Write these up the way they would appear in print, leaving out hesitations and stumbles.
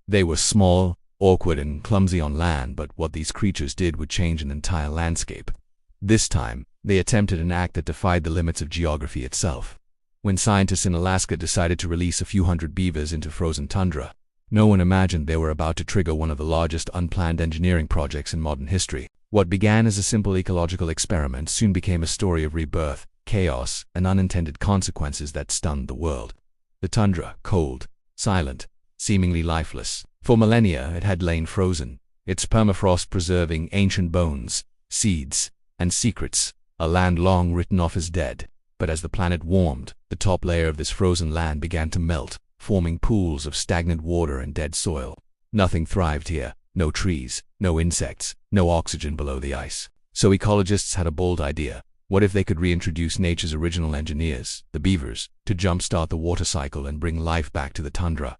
They were small, awkward, and clumsy on land, but what these creatures did would change an entire landscape. This time, they attempted an act that defied the limits of geography itself. When scientists in Alaska decided to release a few hundred beavers into frozen tundra, no one imagined they were about to trigger one of the largest unplanned engineering projects in modern history. What began as a simple ecological experiment soon became a story of rebirth, chaos, and unintended consequences that stunned the world. The tundra, cold, silent, seemingly lifeless. For millennia it had lain frozen, its permafrost preserving ancient bones, seeds, and secrets, a land long written off as dead. But as the planet warmed, the top layer of this frozen land began to melt, forming pools of stagnant water and dead soil. Nothing thrived here, no trees, no insects, no oxygen below the ice. So ecologists had a bold idea. What if they could reintroduce nature's original engineers, the beavers, to jumpstart the water cycle and bring life back to the tundra?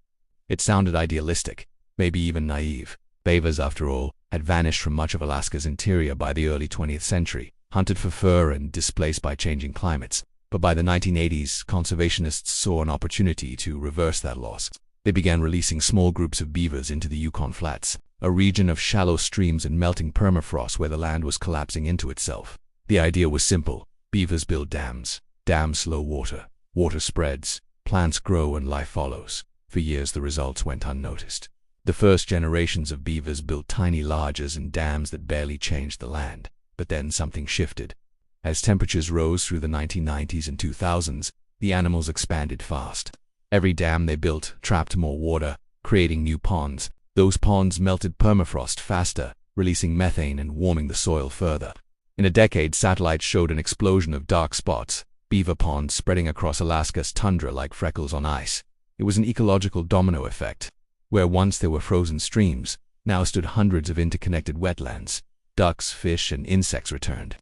It sounded idealistic, maybe even naive. Beavers, after all, had vanished from much of Alaska's interior by the early 20th century, hunted for fur and displaced by changing climates. But by the 1980s, conservationists saw an opportunity to reverse that loss. They began releasing small groups of beavers into the Yukon Flats, a region of shallow streams and melting permafrost where the land was collapsing into itself. The idea was simple. Beavers build dams. Dams slow water. Water spreads. Plants grow and life follows. For years the results went unnoticed. The first generations of beavers built tiny lodges and dams that barely changed the land. But then something shifted. As temperatures rose through the 1990s and 2000s, the animals expanded fast. Every dam they built trapped more water, creating new ponds. Those ponds melted permafrost faster, releasing methane and warming the soil further. In a decade, satellites showed an explosion of dark spots, beaver ponds spreading across Alaska's tundra like freckles on ice. It was an ecological domino effect. Where once there were frozen streams, now stood hundreds of interconnected wetlands. Ducks, fish, and insects returned.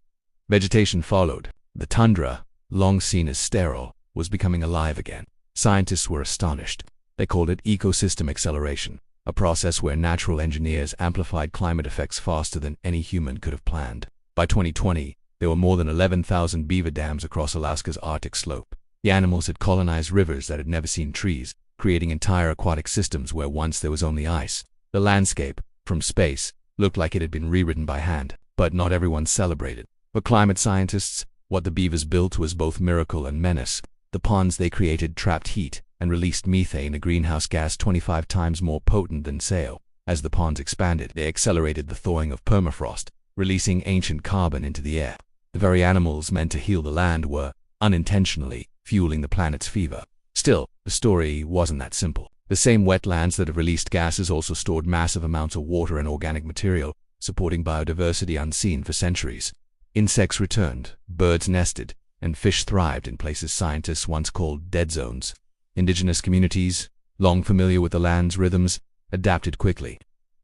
Vegetation followed. The tundra, long seen as sterile, was becoming alive again. Scientists were astonished. They called it ecosystem acceleration, a process where natural engineers amplified climate effects faster than any human could have planned. By 2020, there were more than 11,000 beaver dams across Alaska's Arctic slope. The animals had colonized rivers that had never seen trees, creating entire aquatic systems where once there was only ice. The landscape, from space, looked like it had been rewritten by hand, but not everyone celebrated. For climate scientists, what the beavers built was both miracle and menace. The ponds they created trapped heat and released methane, a greenhouse gas 25 times more potent than CO. As the ponds expanded, they accelerated the thawing of permafrost, releasing ancient carbon into the air. The very animals meant to heal the land were, unintentionally, fueling the planet's fever. Still, the story wasn't that simple. The same wetlands that have released gases also stored massive amounts of water and organic material, supporting biodiversity unseen for centuries. Insects returned, birds nested, and fish thrived in places scientists once called dead zones. Indigenous communities, long familiar with the land's rhythms, adapted quickly.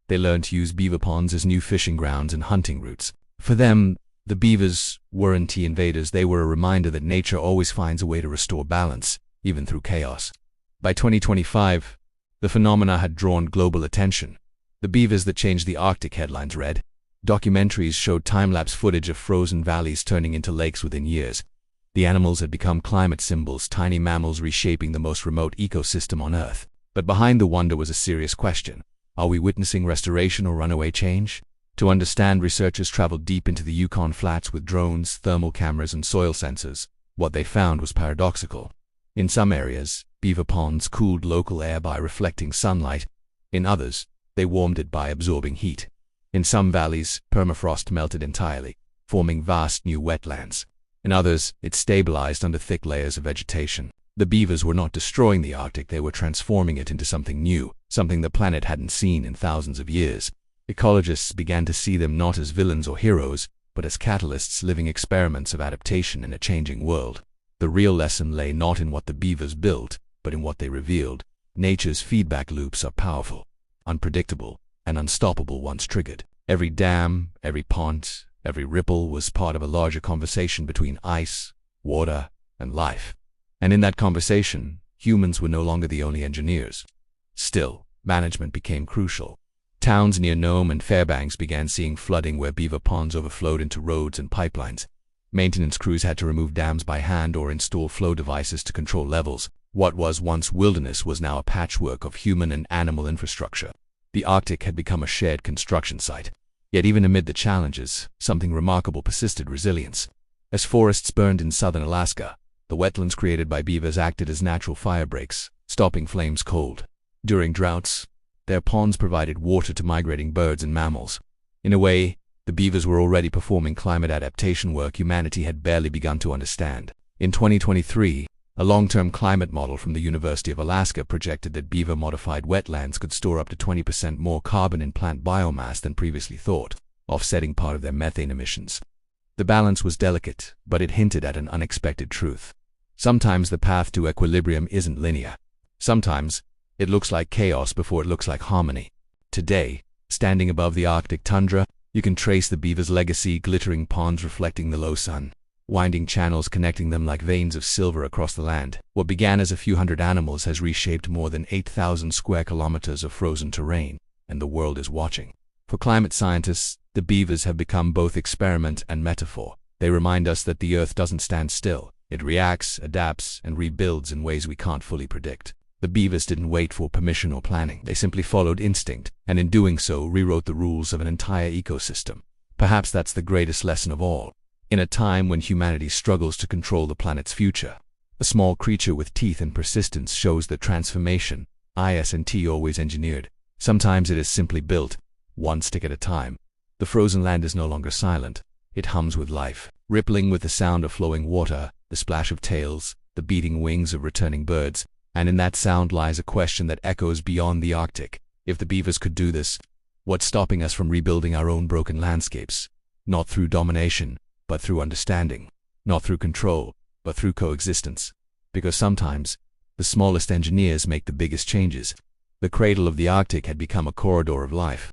They learned to use beaver ponds as new fishing grounds and hunting routes. For them, the beavers weren't invaders. They were a reminder that nature always finds a way to restore balance, even through chaos. By 2025, the phenomena had drawn global attention. The beavers that changed the Arctic, headlines read. Documentaries showed time-lapse footage of frozen valleys turning into lakes within years. The animals had become climate symbols, tiny mammals reshaping the most remote ecosystem on Earth. But behind the wonder was a serious question. Are we witnessing restoration or runaway change? To understand, researchers traveled deep into the Yukon Flats with drones, thermal cameras, and soil sensors. What they found was paradoxical. In some areas, beaver ponds cooled local air by reflecting sunlight. In others, they warmed it by absorbing heat. In some valleys, permafrost melted entirely, forming vast new wetlands. In others, it stabilized under thick layers of vegetation. The beavers were not destroying the Arctic, they were transforming it into something new, something the planet hadn't seen in thousands of years. Ecologists began to see them not as villains or heroes, but as catalysts, living experiments of adaptation in a changing world. The real lesson lay not in what the beavers built, but in what they revealed. Nature's feedback loops are powerful, unpredictable, and unstoppable once triggered. Every dam, every pond, every ripple was part of a larger conversation between ice, water, and life. And in that conversation, humans were no longer the only engineers. Still, management became crucial. Towns near Nome and Fairbanks began seeing flooding where beaver ponds overflowed into roads and pipelines. Maintenance crews had to remove dams by hand or install flow devices to control levels. What was once wilderness was now a patchwork of human and animal infrastructure. The Arctic had become a shared construction site. Yet even amid the challenges, something remarkable persisted: resilience. As forests burned in southern Alaska, the wetlands created by beavers acted as natural fire breaks, stopping flames cold. During droughts, their ponds provided water to migrating birds and mammals. In a way, the beavers were already performing climate adaptation work humanity had barely begun to understand. In 2023, a long-term climate model from the University of Alaska projected that beaver-modified wetlands could store up to 20% more carbon in plant biomass than previously thought, offsetting part of their methane emissions. The balance was delicate, but it hinted at an unexpected truth. Sometimes the path to equilibrium isn't linear. Sometimes it looks like chaos before it looks like harmony. Today, standing above the Arctic tundra, you can trace the beavers' legacy: glittering ponds reflecting the low sun, winding channels connecting them like veins of silver across the land. What began as a few hundred animals has reshaped more than 8,000 square kilometers of frozen terrain, and the world is watching. For climate scientists, the beavers have become both experiment and metaphor. They remind us that the Earth doesn't stand still. It reacts, adapts, and rebuilds in ways we can't fully predict. The beavers didn't wait for permission or planning. They simply followed instinct, and in doing so, rewrote the rules of an entire ecosystem. Perhaps that's the greatest lesson of all. In a time when humanity struggles to control the planet's future, a small creature with teeth and persistence shows that transformation isn't always engineered. Sometimes it is simply built, one stick at a time. The frozen land is no longer silent. It hums with life, rippling with the sound of flowing water, the splash of tails, the beating wings of returning birds, and in that sound lies a question that echoes beyond the Arctic. If the beavers could do this, what's stopping us from rebuilding our own broken landscapes? Not through domination, but through understanding. Not through control, but through coexistence. Because sometimes, the smallest engineers make the biggest changes. The cradle of the Arctic had become a corridor of life.